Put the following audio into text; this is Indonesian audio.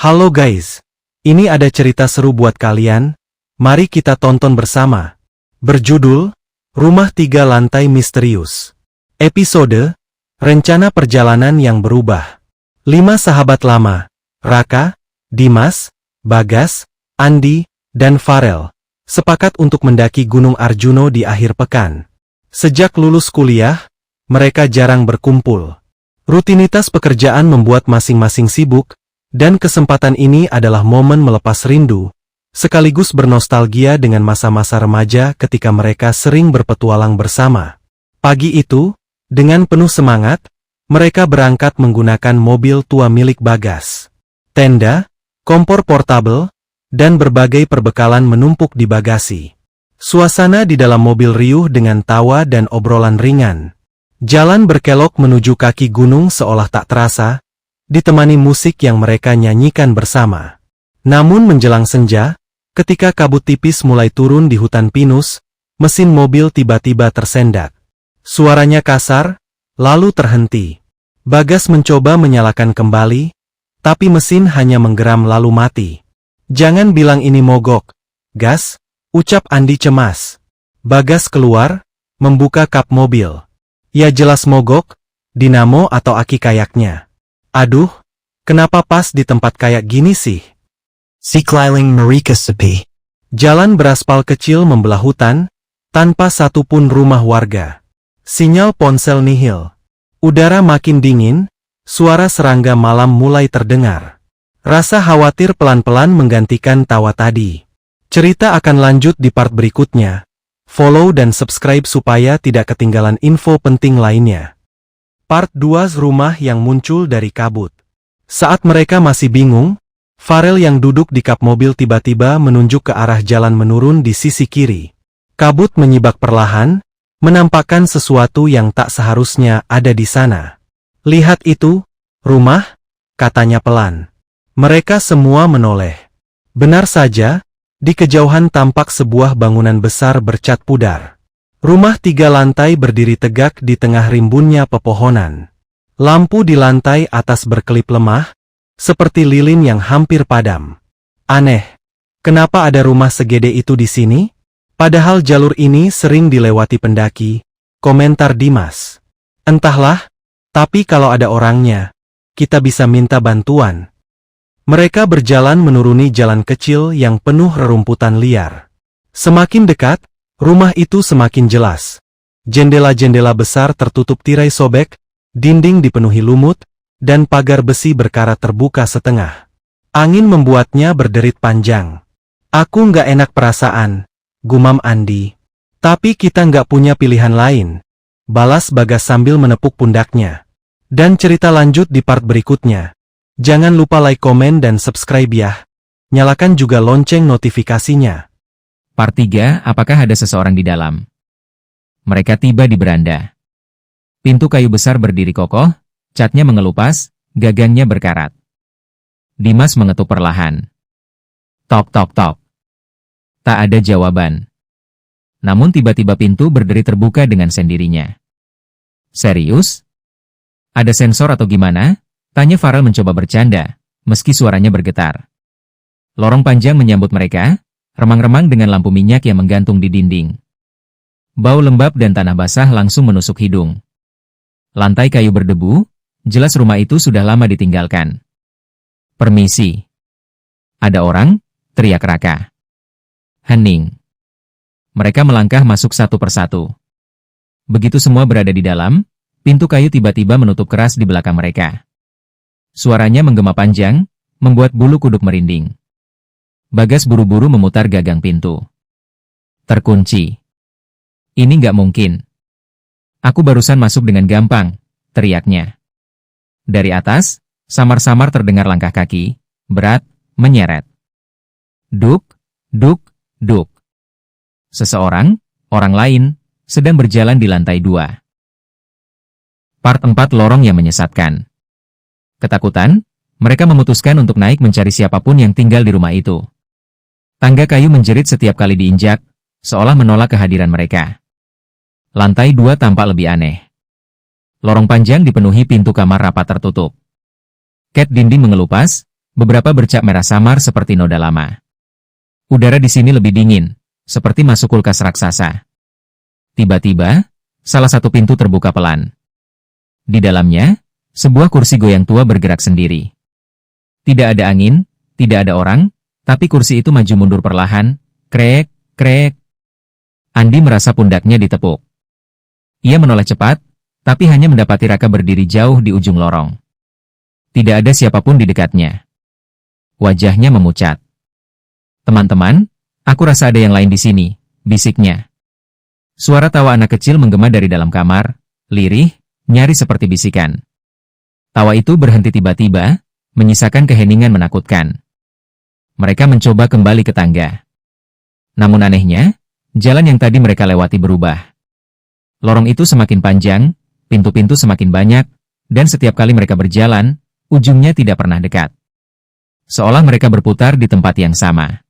Halo guys, ini ada cerita seru buat kalian, mari kita tonton bersama. Berjudul, Rumah Tiga Lantai Misterius. Episode, Rencana Perjalanan yang Berubah. 5 sahabat lama, Raka, Dimas, Bagas, Andi, dan Farel, sepakat untuk mendaki Gunung Arjuno di akhir pekan. Sejak lulus kuliah, mereka jarang berkumpul. Rutinitas pekerjaan membuat masing-masing sibuk, dan kesempatan ini adalah momen melepas rindu, sekaligus bernostalgia dengan masa-masa remaja ketika mereka sering berpetualang bersama. Pagi itu, dengan penuh semangat, mereka berangkat menggunakan mobil tua milik Bagas. Tenda, kompor portabel, dan berbagai perbekalan menumpuk di bagasi. Suasana di dalam mobil riuh dengan tawa dan obrolan ringan. Jalan berkelok menuju kaki gunung seolah tak terasa, ditemani musik yang mereka nyanyikan bersama. Namun menjelang senja, ketika kabut tipis mulai turun di hutan pinus, mesin mobil tiba-tiba tersendat. Suaranya kasar, lalu terhenti. Bagas mencoba menyalakan kembali, tapi mesin hanya menggeram lalu mati. "Jangan bilang ini mogok, Gas," ucap Andi cemas. Bagas keluar, membuka kap mobil. Ya jelas mogok, dinamo atau aki kayaknya. Aduh, kenapa pas di tempat kayak gini sih? Sikliling mereka sepi. Jalan beraspal kecil membelah hutan, tanpa satupun rumah warga. Sinyal ponsel nihil. Udara makin dingin, suara serangga malam mulai terdengar. Rasa khawatir pelan-pelan menggantikan tawa tadi. Cerita akan lanjut di part berikutnya. Follow dan subscribe supaya tidak ketinggalan info penting lainnya. Part 2, Rumah yang muncul dari kabut. Saat mereka masih bingung, Farel yang duduk di kap mobil tiba-tiba menunjuk ke arah jalan menurun di sisi kiri. Kabut menyibak perlahan, menampakkan sesuatu yang tak seharusnya ada di sana. "Lihat itu, rumah," katanya pelan. Mereka semua menoleh. Benar saja, di kejauhan tampak sebuah bangunan besar bercat pudar. Rumah 3 lantai berdiri tegak di tengah rimbunnya pepohonan. Lampu di lantai atas berkelip lemah, seperti lilin yang hampir padam. "Aneh, kenapa ada rumah segede itu di sini? Padahal jalur ini sering dilewati pendaki," komentar Dimas. "Entahlah, tapi kalau ada orangnya, kita bisa minta bantuan." Mereka berjalan menuruni jalan kecil yang penuh rerumputan liar. Semakin dekat, rumah itu semakin jelas. Jendela-jendela besar tertutup tirai sobek, dinding dipenuhi lumut, dan pagar besi berkarat terbuka setengah. Angin membuatnya berderit panjang. "Aku nggak enak perasaan," gumam Andi. "Tapi kita nggak punya pilihan lain," balas Bagas sambil menepuk pundaknya. Dan cerita lanjut di part berikutnya. Jangan lupa like, komen, dan subscribe ya. Nyalakan juga lonceng notifikasinya. Part 3, apakah ada seseorang di dalam? Mereka tiba di beranda. Pintu kayu besar berdiri kokoh, catnya mengelupas, gagangnya berkarat. Dimas mengetuk perlahan. Tok tok tok. Tak ada jawaban. Namun tiba-tiba pintu berdiri terbuka dengan sendirinya. "Serius? Ada sensor atau gimana?" tanya Farel mencoba bercanda, meski suaranya bergetar. Lorong panjang menyambut mereka, remang-remang dengan lampu minyak yang menggantung di dinding. Bau lembab dan tanah basah langsung menusuk hidung. Lantai kayu berdebu, jelas rumah itu sudah lama ditinggalkan. "Permisi. Ada orang?" teriak Raka. Hening. Mereka melangkah masuk satu persatu. Begitu semua berada di dalam, pintu kayu tiba-tiba menutup keras di belakang mereka. Suaranya menggema panjang, membuat bulu kuduk merinding. Bagas buru-buru memutar gagang pintu. "Terkunci. Ini nggak mungkin. Aku barusan masuk dengan gampang," teriaknya. Dari atas, samar-samar terdengar langkah kaki, berat, menyeret. Duk, duk, duk. Seseorang, orang lain, sedang berjalan di lantai 2. Part 4, lorong yang menyesatkan. Ketakutan, mereka memutuskan untuk naik mencari siapapun yang tinggal di rumah itu. Tangga kayu menjerit setiap kali diinjak, seolah menolak kehadiran mereka. Lantai 2 tampak lebih aneh. Lorong panjang dipenuhi pintu kamar rapat tertutup. Cat dinding mengelupas, beberapa bercak merah samar seperti noda lama. Udara di sini lebih dingin, seperti masuk kulkas raksasa. Tiba-tiba, salah satu pintu terbuka pelan. Di dalamnya, sebuah kursi goyang tua bergerak sendiri. Tidak ada angin, tidak ada orang, tapi kursi itu maju mundur perlahan, krek, krek. Andi merasa pundaknya ditepuk. Ia menoleh cepat, tapi hanya mendapati Raka berdiri jauh di ujung lorong. Tidak ada siapapun di dekatnya. Wajahnya memucat. "Teman-teman, aku rasa ada yang lain di sini," bisiknya. Suara tawa anak kecil menggema dari dalam kamar, lirih, nyaris seperti bisikan. Tawa itu berhenti tiba-tiba, menyisakan keheningan menakutkan. Mereka mencoba kembali ke tangga. Namun anehnya, jalan yang tadi mereka lewati berubah. Lorong itu semakin panjang, pintu-pintu semakin banyak, dan setiap kali mereka berjalan, ujungnya tidak pernah dekat. Seolah mereka berputar di tempat yang sama.